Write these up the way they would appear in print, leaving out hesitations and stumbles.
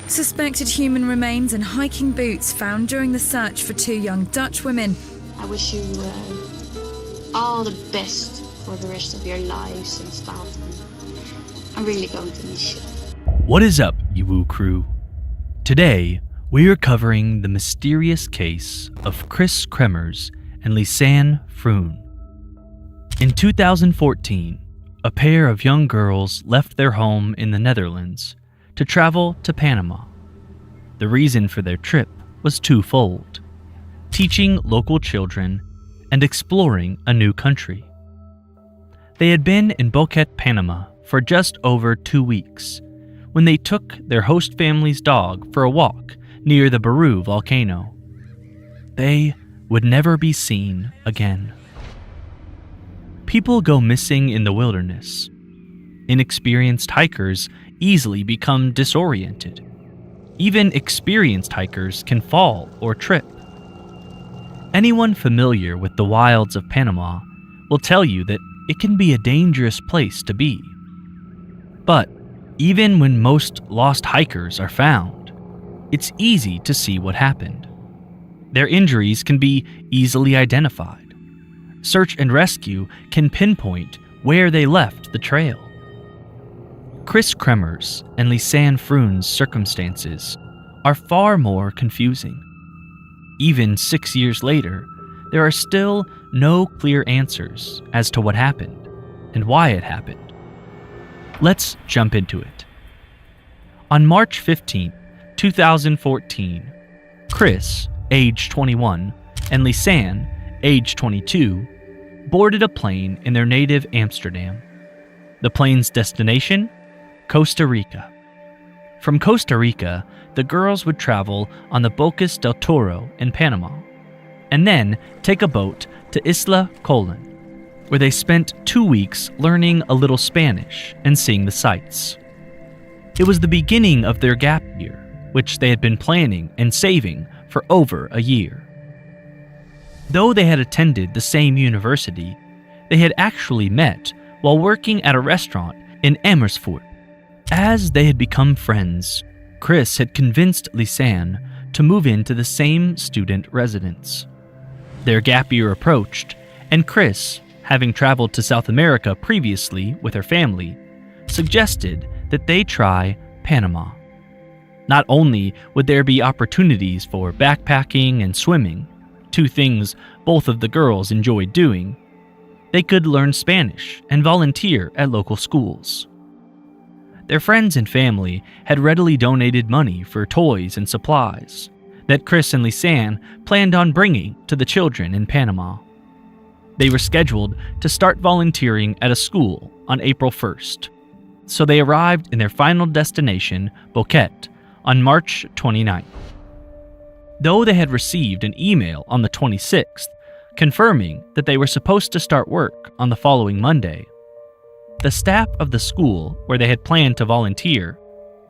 Suspected human remains and hiking boots found during the search for two young Dutch women. I wish you all the best for the rest of your lives and stuff. I'm really going to miss you. What is up, Yiwu crew? Today, we are covering the mysterious case of Chris Kremers and Lisanne Froon. In 2014, a pair of young girls left their home in the Netherlands to travel to Panama. The reason for their trip was twofold: teaching local children and exploring a new country. They had been in Boquete, Panama for just over 2 weeks when they took their host family's dog for a walk near the Baru volcano. They would never be seen again. People go missing in the wilderness. Inexperienced hikers easily become disoriented. Even experienced hikers can fall or trip. Anyone familiar with the wilds of Panama will tell you that it can be a dangerous place to be. But even when most lost hikers are found, it's easy to see what happened. Their injuries can be easily identified. Search and rescue can pinpoint where they left the trail. Chris Kremers and Lisanne Froon's circumstances are far more confusing. Even 6 years later, there are still no clear answers as to what happened and why it happened. Let's jump into it. On March 15, 2014, Chris, age 21, and Lisanne, age 22, boarded a plane in their native Amsterdam. The plane's destination? Costa Rica. From Costa Rica, the girls would travel on the Bocas del Toro in Panama, and then take a boat to Isla Colon, where they spent 2 weeks learning a little Spanish and seeing the sights. It was the beginning of their gap year, which they had been planning and saving for over a year. Though they had attended the same university, they had actually met while working at a restaurant in Amersfoort. As they had become friends, Chris had convinced Lisanne to move into the same student residence. Their gap year approached, and Chris, having traveled to South America previously with her family, suggested that they try Panama. Not only would there be opportunities for backpacking and swimming, two things both of the girls enjoyed doing, they could learn Spanish and volunteer at local schools. Their friends and family had readily donated money for toys and supplies that Chris and Lisanne planned on bringing to the children in Panama. They were scheduled to start volunteering at a school on April 1st, so they arrived in their final destination, Boquete, on March 29th. Though they had received an email on the 26th confirming that they were supposed to start work on the following Monday, the staff of the school where they had planned to volunteer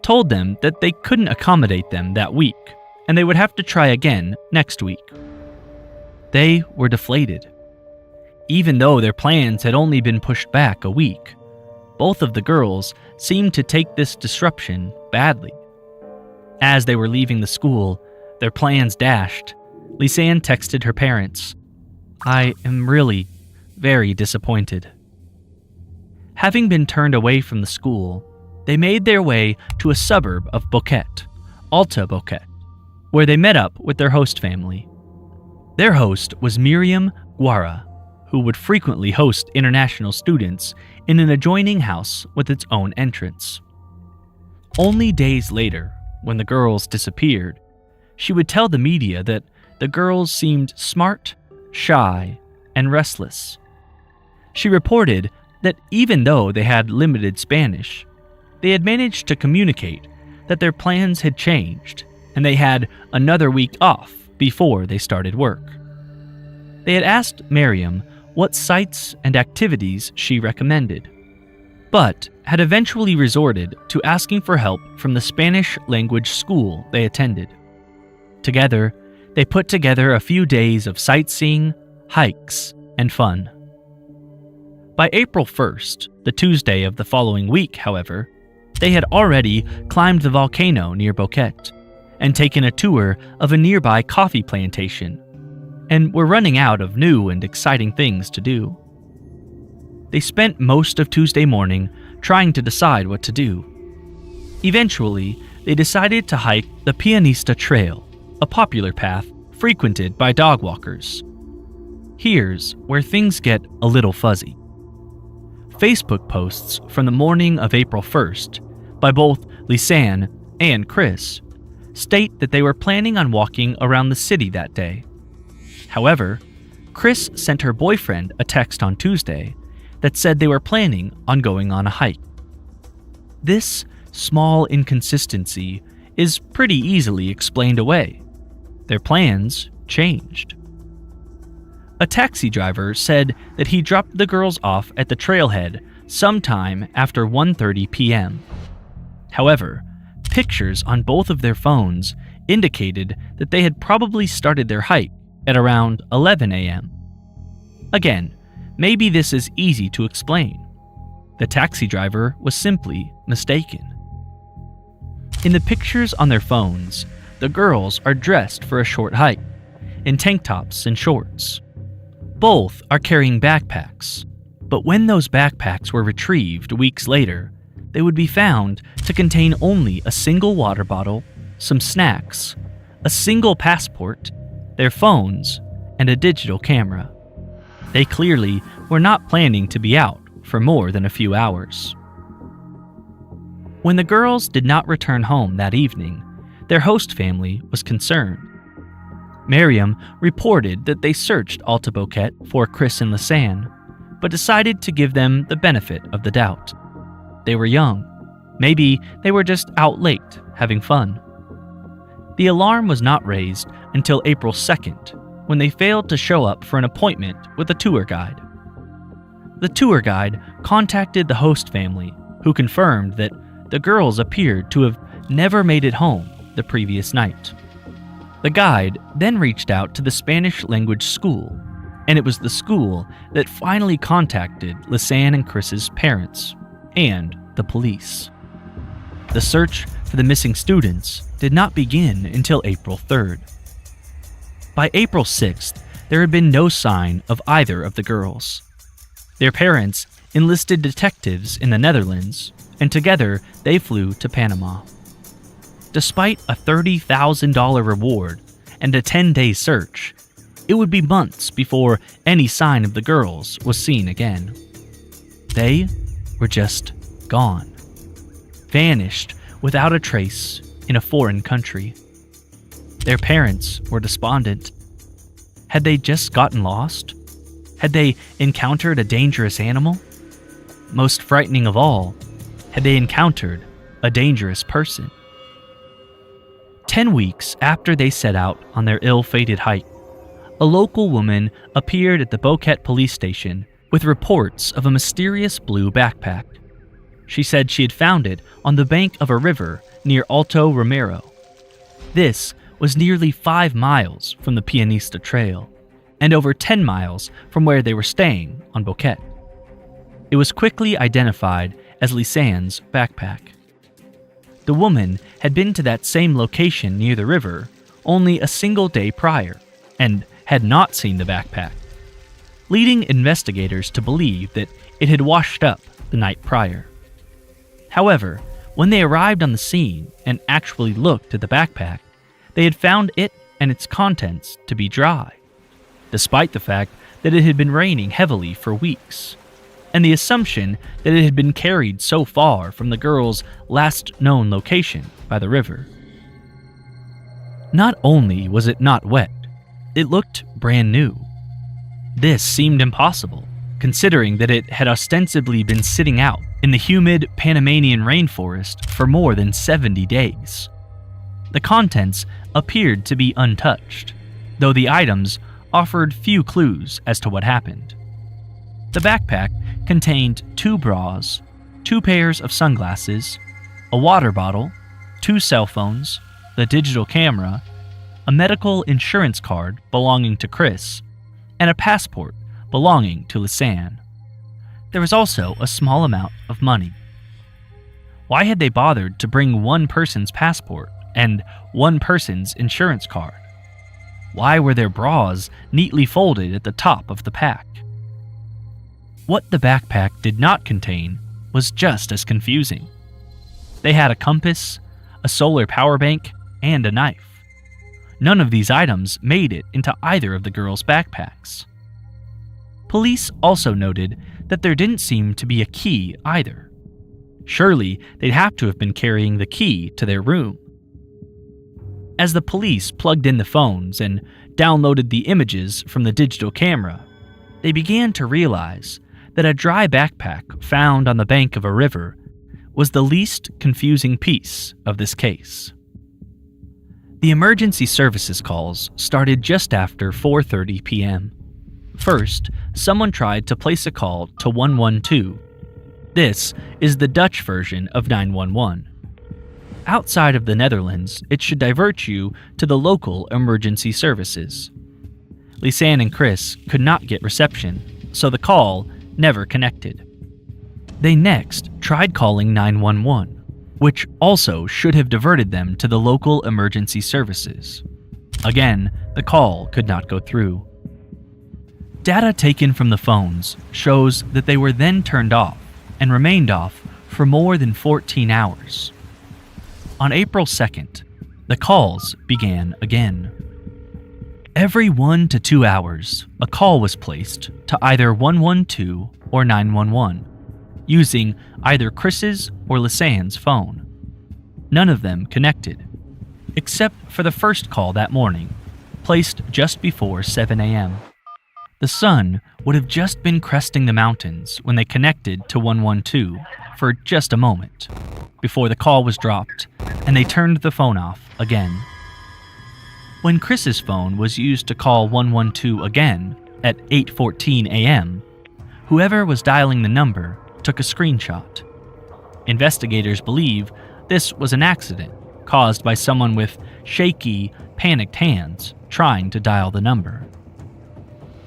told them that they couldn't accommodate them that week and they would have to try again next week. They were deflated. Even though their plans had only been pushed back a week, both of the girls seemed to take this disruption badly. As they were leaving the school, their plans dashed, Lisanne texted her parents, "I am really very disappointed." Having been turned away from the school, they made their way to a suburb of Boquete, Alta Boquete, where they met up with their host family. Their host was Miriam Guara, who would frequently host international students in an adjoining house with its own entrance. Only days later, when the girls disappeared, she would tell the media that the girls seemed smart, shy, and restless. She reported that even though they had limited Spanish, they had managed to communicate that their plans had changed and they had another week off before they started work. They had asked Miriam what sites and activities she recommended, but had eventually resorted to asking for help from the Spanish language school they attended. Together, they put together a few days of sightseeing, hikes, and fun. By April 1st, the Tuesday of the following week, however, They had already climbed the volcano near Boquete and taken a tour of a nearby coffee plantation, and were running out of new and exciting things to do. They spent most of Tuesday morning trying to decide what to do. Eventually, they decided to hike the Pianista Trail, a popular path frequented by dog walkers. Here's where things get a little fuzzy. Facebook posts from the morning of April 1st by both Lisanne and Chris state that they were planning on walking around the city that day. However, Chris sent her boyfriend a text on Tuesday that said they were planning on going on a hike. This small inconsistency is pretty easily explained away. Their plans changed. A taxi driver said that he dropped the girls off at the trailhead sometime after 1:30 p.m. However, pictures on both of their phones indicated that they had probably started their hike at around 11 a.m. Again, maybe this is easy to explain. The taxi driver was simply mistaken. In the pictures on their phones, the girls are dressed for a short hike, in tank tops and shorts. Both are carrying backpacks, but when those backpacks were retrieved weeks later, they would be found to contain only a single water bottle, some snacks, a single passport, their phones, and a digital camera. They clearly were not planning to be out for more than a few hours. When the girls did not return home that evening, their host family was concerned. Miriam reported that they searched Alta Boquete for Chris and Lisanne, but decided to give them the benefit of the doubt. They were young. Maybe they were just out late, having fun. The alarm was not raised until April 2nd, when they failed to show up for an appointment with a tour guide. The tour guide contacted the host family, who confirmed that the girls appeared to have never made it home the previous night. The guide then reached out to the Spanish-language school, and it was the school that finally contacted Lisanne and Chris's parents and the police. The search for the missing students did not begin until April 3rd. By April 6th, there had been no sign of either of the girls. Their parents enlisted detectives in the Netherlands, and together they flew to Panama. Despite a $30,000 reward and a 10-day search, it would be months before any sign of the girls was seen again. They were just gone, vanished without a trace in a foreign country. Their parents were despondent. Had they just gotten lost? Had they encountered a dangerous animal? Most frightening of all, had they encountered a dangerous person? 10 weeks after they set out on their ill-fated hike, a local woman appeared at the Boquete police station with reports of a mysterious blue backpack. She said she had found it on the bank of a river near Alto Romero. This was nearly 5 miles from the Pianista Trail, and over 10 miles from where they were staying on Boquete. It was quickly identified as Lisanne's backpack. The woman had been to that same location near the river only a single day prior, and had not seen the backpack, leading investigators to believe that it had washed up the night prior. However, when they arrived on the scene and actually looked at the backpack, they had found it and its contents to be dry, despite the fact that it had been raining heavily for weeks, and the assumption that it had been carried so far from the girls' last known location by the river. Not only was it not wet, it looked brand new. This seemed impossible, considering that it had ostensibly been sitting out in the humid Panamanian rainforest for more than 70 days. The contents appeared to be untouched, though the items offered few clues as to what happened. The backpack contained 2 bras, 2 pairs of sunglasses, a water bottle, 2 cell phones, the digital camera, a medical insurance card belonging to Chris, and a passport belonging to Lisanne. There was also a small amount of money. Why had they bothered to bring one person's passport and one person's insurance card? Why were their bras neatly folded at the top of the pack? What the backpack did not contain was just as confusing. They had a compass, a solar power bank, and a knife. None of these items made it into either of the girls' backpacks. Police also noted that there didn't seem to be a key either. Surely they'd have to have been carrying the key to their room. As the police plugged in the phones and downloaded the images from the digital camera, they began to realize that a dry backpack found on the bank of a river was the least confusing piece of this case. The emergency services calls started just after 4:30 p.m. First, someone tried to place a call to 112. This is the Dutch version of 911. Outside of the Netherlands, it should divert you to the local emergency services. Lisanne and Chris could not get reception, so the call never connected. They next tried calling 911, which also should have diverted them to the local emergency services. Again, the call could not go through. Data taken from the phones shows that they were then turned off and remained off for more than 14 hours. On April 2nd, the calls began again. Every 1 to 2 hours, a call was placed to either 112 or 911, using either Chris's or Lisanne's phone. None of them connected, except for the first call that morning, placed just before 7 a.m. The sun would have just been cresting the mountains when they connected to 112 for just a moment, before the call was dropped and they turned the phone off again. When Chris's phone was used to call 112 again at 8:14 a.m., whoever was dialing the number took a screenshot. Investigators believe this was an accident caused by someone with shaky, panicked hands trying to dial the number.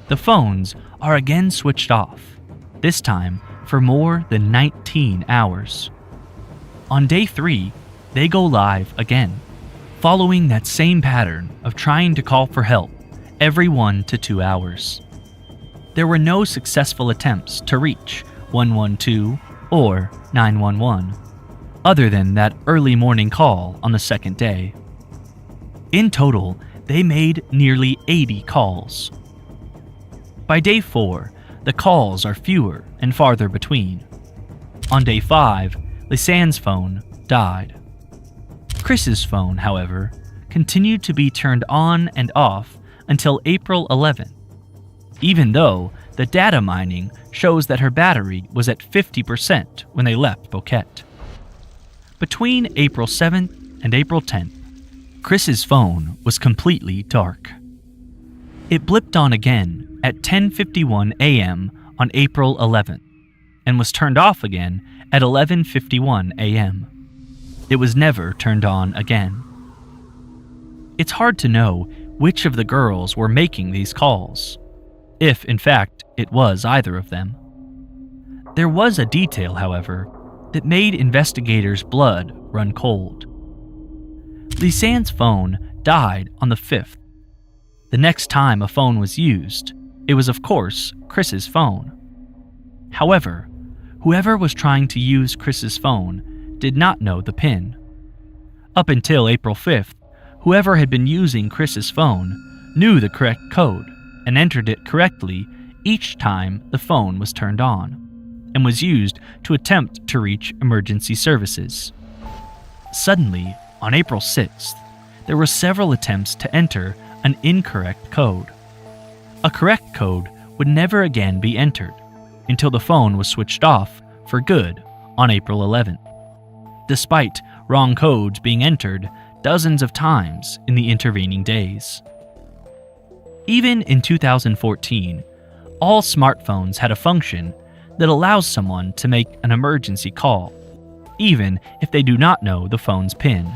The phones are again switched off, this time for more than 19 hours. On day 3, they go live again, following that same pattern of trying to call for help every 1 to 2 hours. There were no successful attempts to reach 112 or 911, other than that early morning call on the second day. In total, they made nearly 80 calls. By day 4, the calls are fewer and farther between. On day 5, Lisanne's phone died. Chris's phone, however, continued to be turned on and off until April 11th, even though the data mining shows that her battery was at 50% when they left Phuket. Between April 7th and April 10th, Chris's phone was completely dark. It blipped on again at 10:51 a.m. on April 11th and was turned off again at 11:51 a.m. It was never turned on again. It's hard to know which of the girls were making these calls, if in fact it was either of them. There was a detail, however, that made investigators' blood run cold. Lisanne's phone died on the 5th. The next time a phone was used, it was of course Chris's phone. However, whoever was trying to use Chris's phone did not know the PIN. Up until April 5th, whoever had been using Chris's phone knew the correct code and entered it correctly each time the phone was turned on, and was used to attempt to reach emergency services. Suddenly, on April 6th, there were several attempts to enter an incorrect code. A correct code would never again be entered until the phone was switched off for good on April 11th, despite wrong codes being entered dozens of times in the intervening days. Even in 2014, all smartphones had a function that allows someone to make an emergency call, even if they do not know the phone's PIN.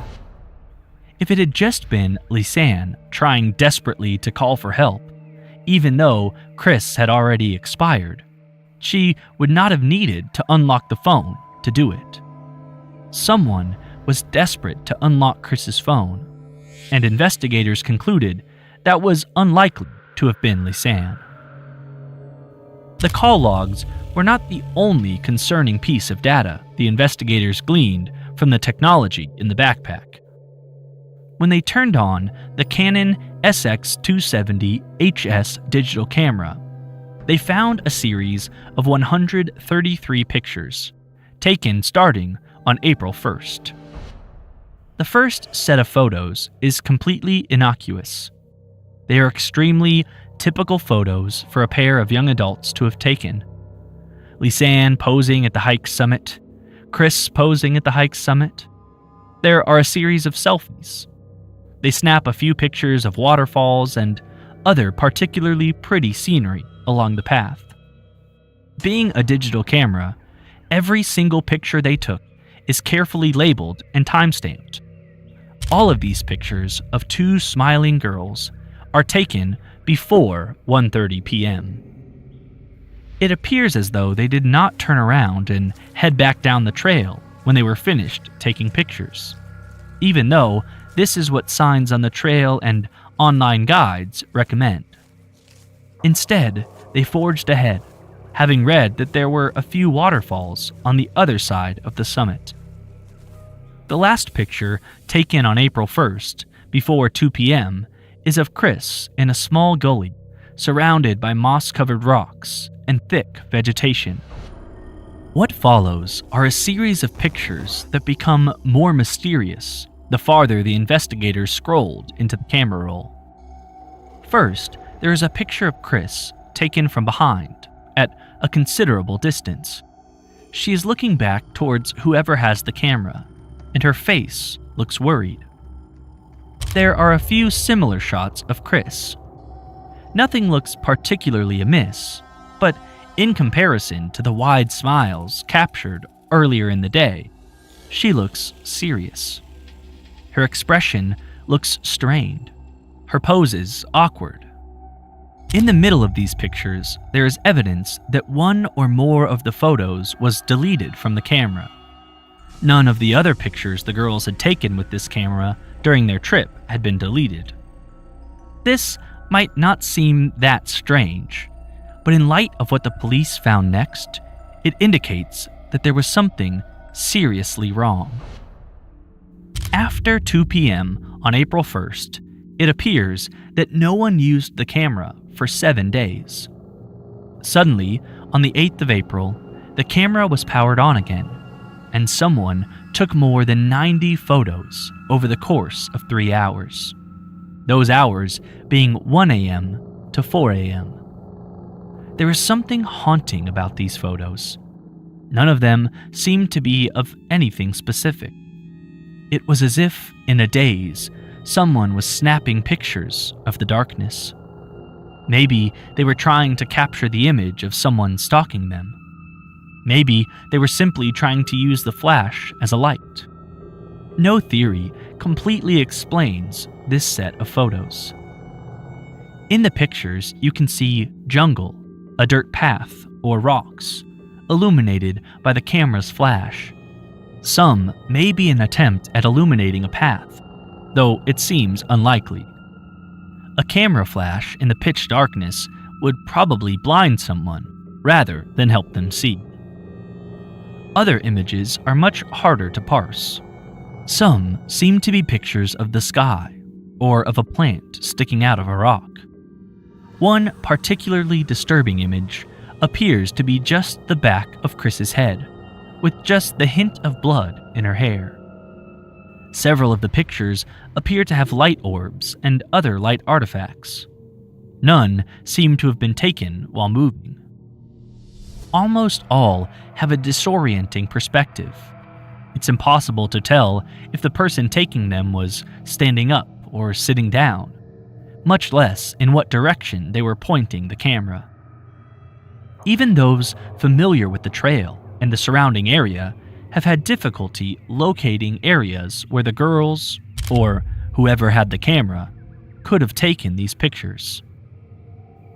If it had just been Lisanne trying desperately to call for help, even though Chris had already expired, she would not have needed to unlock the phone to do it. Someone was desperate to unlock Chris's phone, and investigators concluded that was unlikely to have been Lisanne. The call logs were not the only concerning piece of data the investigators gleaned from the technology in the backpack. When they turned on the Canon SX270HS digital camera, they found a series of 133 pictures, taken starting on April 1st. The first set of photos is completely innocuous. They are extremely typical photos for a pair of young adults to have taken. Lisanne posing at the hike's summit, Chris posing at the hike's summit. There are a series of selfies. They snap a few pictures of waterfalls and other particularly pretty scenery along the path. Being a digital camera, every single picture they took is carefully labeled and timestamped. All of these pictures of two smiling girls are taken before 1:30 p.m. It appears as though they did not turn around and head back down the trail when they were finished taking pictures, even though this is what signs on the trail and online guides recommend. Instead, they forged ahead, having read that there were a few waterfalls on the other side of the summit. The last picture, taken on April 1st, before 2 p.m., is of Chris in a small gully, surrounded by moss-covered rocks and thick vegetation. What follows are a series of pictures that become more mysterious the farther the investigators scrolled into the camera roll. First, there is a picture of Chris taken from behind, at a considerable distance. She is looking back towards whoever has the camera, and her face looks worried. There are a few similar shots of Chris. Nothing looks particularly amiss, but in comparison to the wide smiles captured earlier in the day, she looks serious. Her expression looks strained, her poses awkward. In the middle of these pictures, there is evidence that one or more of the photos was deleted from the camera. None of the other pictures the girls had taken with this camera during their trip had been deleted. This might not seem that strange, but in light of what the police found next, it indicates that there was something seriously wrong. After 2 p.m. on April 1st, it appears that no one used the camera for 7 days. Suddenly, on the 8th of April, the camera was powered on again, and someone took more than 90 photos over the course of 3 hours. Those hours being 1 a.m. to 4 a.m. There is something haunting about these photos. None of them seemed to be of anything specific. It was as if, in a daze, someone was snapping pictures of the darkness. Maybe they were trying to capture the image of someone stalking them. Maybe they were simply trying to use the flash as a light. No theory completely explains this set of photos. In the pictures, you can see jungle, a dirt path, or rocks, illuminated by the camera's flash. Some may be an attempt at illuminating a path, though it seems unlikely. A camera flash in the pitch darkness would probably blind someone rather than help them see. Other images are much harder to parse. Some seem to be pictures of the sky or of a plant sticking out of a rock. One particularly disturbing image appears to be just the back of Chris's head, with just the hint of blood in her hair. Several of the pictures appear to have light orbs and other light artifacts. None seem to have been taken while moving. Almost all have a disorienting perspective. It's impossible to tell if the person taking them was standing up or sitting down, much less in what direction they were pointing the camera. Even those familiar with the trail and the surrounding area have had difficulty locating areas where the girls, or whoever had the camera, could have taken these pictures.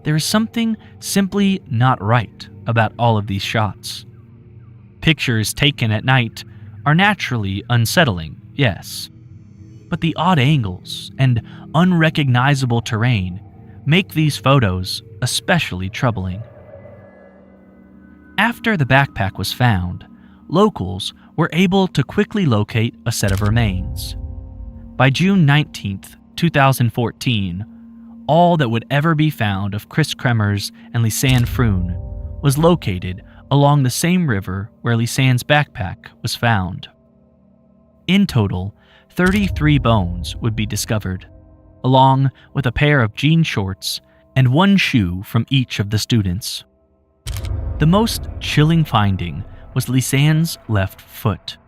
There is something simply not right about all of these shots. Pictures taken at night are naturally unsettling, yes. But the odd angles and unrecognizable terrain make these photos especially troubling. After the backpack was found, locals were able to quickly locate a set of remains. By June 19, 2014, all that would ever be found of Chris Kremers and Lisanne Froon was located along the same river where Lisanne's backpack was found. In total, 33 bones would be discovered, along with a pair of jean shorts and one shoe from each of the students. The most chilling finding was Lisanne's left foot.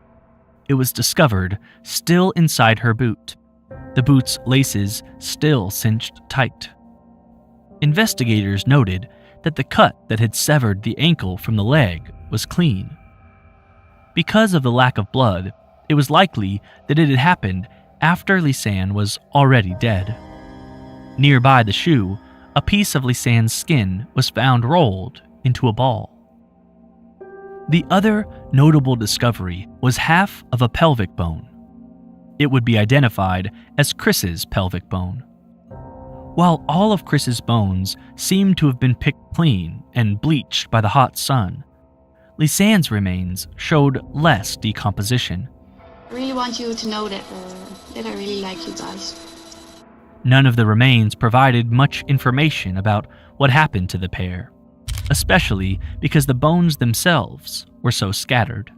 It was discovered still inside her boot, the boot's laces still cinched tight. Investigators noted that the cut that had severed the ankle from the leg was clean. Because of the lack of blood, it was likely that it had happened after Lisanne was already dead. Nearby the shoe, a piece of Lisanne's skin was found rolled into a ball. The other notable discovery was half of a pelvic bone. It would be identified as Chris's pelvic bone. While all of Chris's bones seemed to have been picked clean and bleached by the hot sun, Lisanne's remains showed less decomposition. I really want you to know that I really like you guys. None of the remains provided much information about what happened to the pair, especially because the bones themselves were so scattered.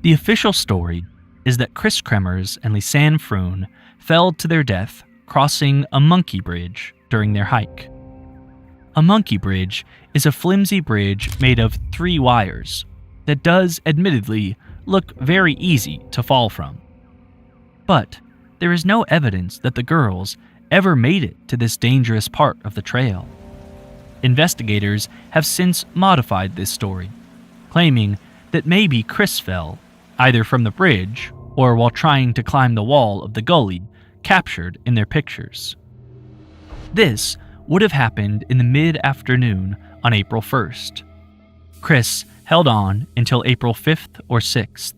The official story is that Chris Kremers and Lisanne Froon fell to their death crossing a monkey bridge during their hike. A monkey bridge is a flimsy bridge made of 3 wires that does, admittedly, look very easy to fall from. But there is no evidence that the girls ever made it to this dangerous part of the trail. Investigators have since modified this story, claiming that maybe Chris fell, either from the bridge or while trying to climb the wall of the gully captured in their pictures. This would have happened in the mid-afternoon on April 1st. Chris held on until April 5th or 6th,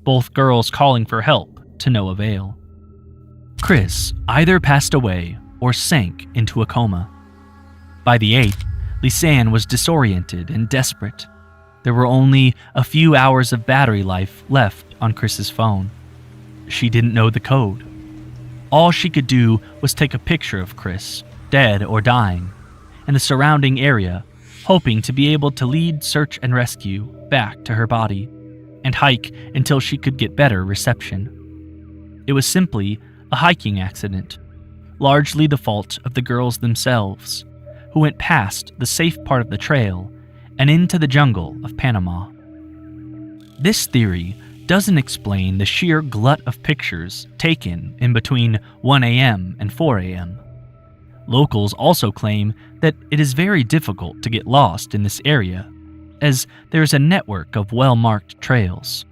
both girls calling for help to no avail. Chris either passed away or sank into a coma. By the 8th, Lisanne was disoriented and desperate. There were only a few hours of battery life left on Chris's phone. She didn't know the code. All she could do was take a picture of Chris, dead or dying, and the surrounding area, hoping to be able to lead search and rescue back to her body and hike until she could get better reception. It was simply a hiking accident, largely the fault of the girls themselves, who went past the safe part of the trail and into the jungle of Panama. This theory doesn't explain the sheer glut of pictures taken in between 1 a.m. and 4 a.m. Locals also claim that it is very difficult to get lost in this area, as there is a network of well-marked trails.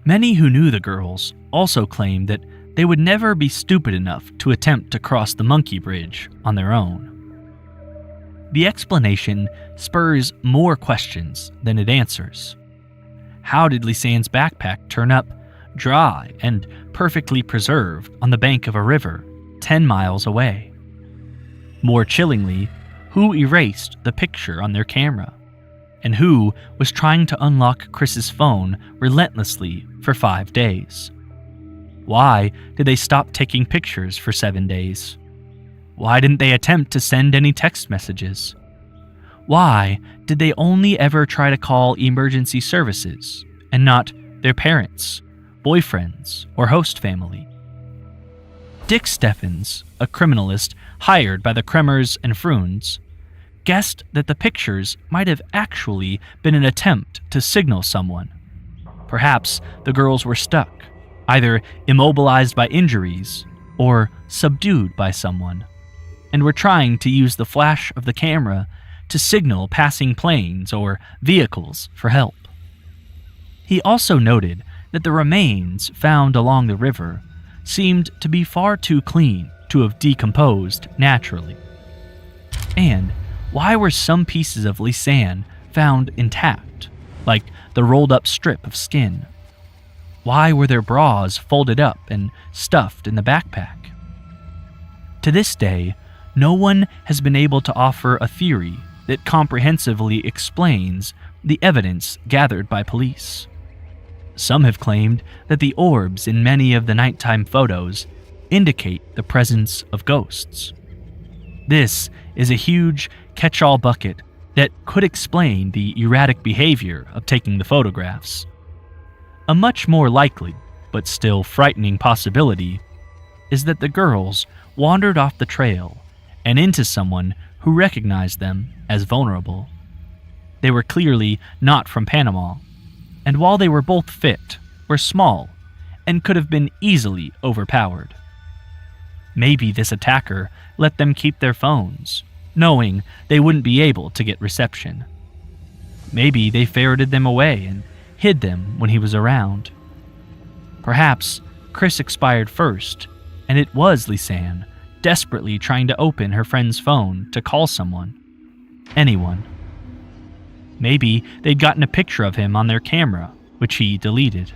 Many who knew the girls also claim that they would never be stupid enough to attempt to cross the monkey bridge on their own. The explanation spurs more questions than it answers. How did Lisanne's backpack turn up dry and perfectly preserved on the bank of a river 10 miles away? More chillingly, who erased the picture on their camera? And who was trying to unlock Chris's phone relentlessly for 5 days? Why did they stop taking pictures for 7 days? Why didn't they attempt to send any text messages? Why did they only ever try to call emergency services and not their parents, boyfriends, or host family? Dick Steffens, a criminalist hired by the Kremers and Froons, guessed that the pictures might have actually been an attempt to signal someone. Perhaps the girls were stuck, either immobilized by injuries or subdued by someone, and were trying to use the flash of the camera to signal passing planes or vehicles for help. He also noted that the remains found along the river seemed to be far too clean to have decomposed naturally. And why were some pieces of Lisanne found intact, like the rolled up strip of skin? Why were their bras folded up and stuffed in the backpack? To this day, no one has been able to offer a theory that comprehensively explains the evidence gathered by police. Some have claimed that the orbs in many of the nighttime photos indicate the presence of ghosts. This is a huge catch-all bucket that could explain the erratic behavior of taking the photographs. A much more likely, but still frightening possibility, is that the girls wandered off the trail and into someone who recognized them as vulnerable. They were clearly not from Panama, and while they were both fit, were small and could have been easily overpowered. Maybe this attacker let them keep their phones, knowing they wouldn't be able to get reception. Maybe they ferreted them away and hid them when he was around. Perhaps Chris expired first, and it was Lisanne desperately trying to open her friend's phone to call someone. Anyone. Maybe they'd gotten a picture of him on their camera, which he deleted.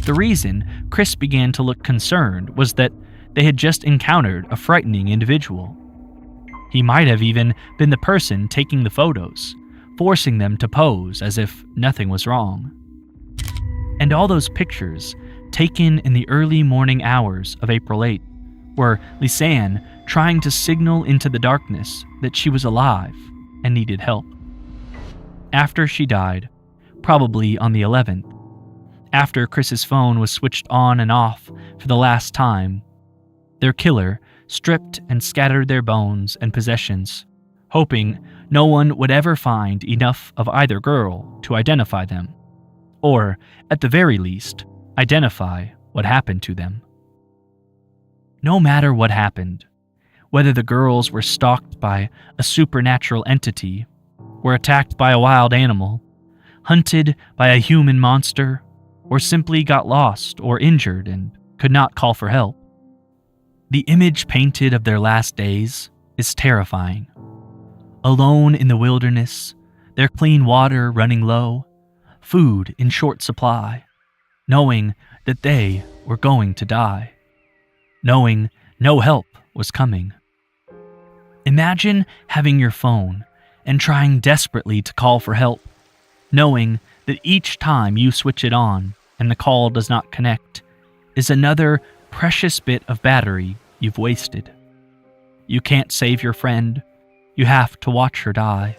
The reason Chris began to look concerned was that they had just encountered a frightening individual. He might have even been the person taking the photos, forcing them to pose as if nothing was wrong. And all those pictures, taken in the early morning hours of April 8th, were Lisanne trying to signal into the darkness that she was alive and needed help. After she died, probably on the 11th, after Chris's phone was switched on and off for the last time, their killer stripped and scattered their bones and possessions, hoping no one would ever find enough of either girl to identify them, or, at the very least, identify what happened to them. No matter what happened, whether the girls were stalked by a supernatural entity, were attacked by a wild animal, hunted by a human monster, or simply got lost or injured and could not call for help, the image painted of their last days is terrifying. Alone in the wilderness, their clean water running low, food in short supply, knowing that they were going to die, knowing no help was coming. Imagine having your phone and trying desperately to call for help, knowing that each time you switch it on and the call does not connect is another precious bit of battery you've wasted. You can't save your friend. You have to watch her die.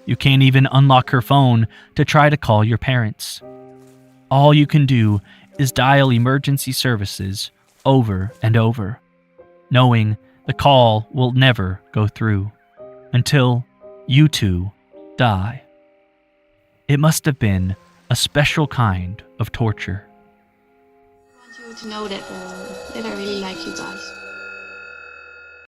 You can't even unlock her phone to try to call your parents. All you can do is dial emergency services over and over, knowing the call will never go through until you too die. It must have been a special kind of torture. I want you to know that I really like you guys.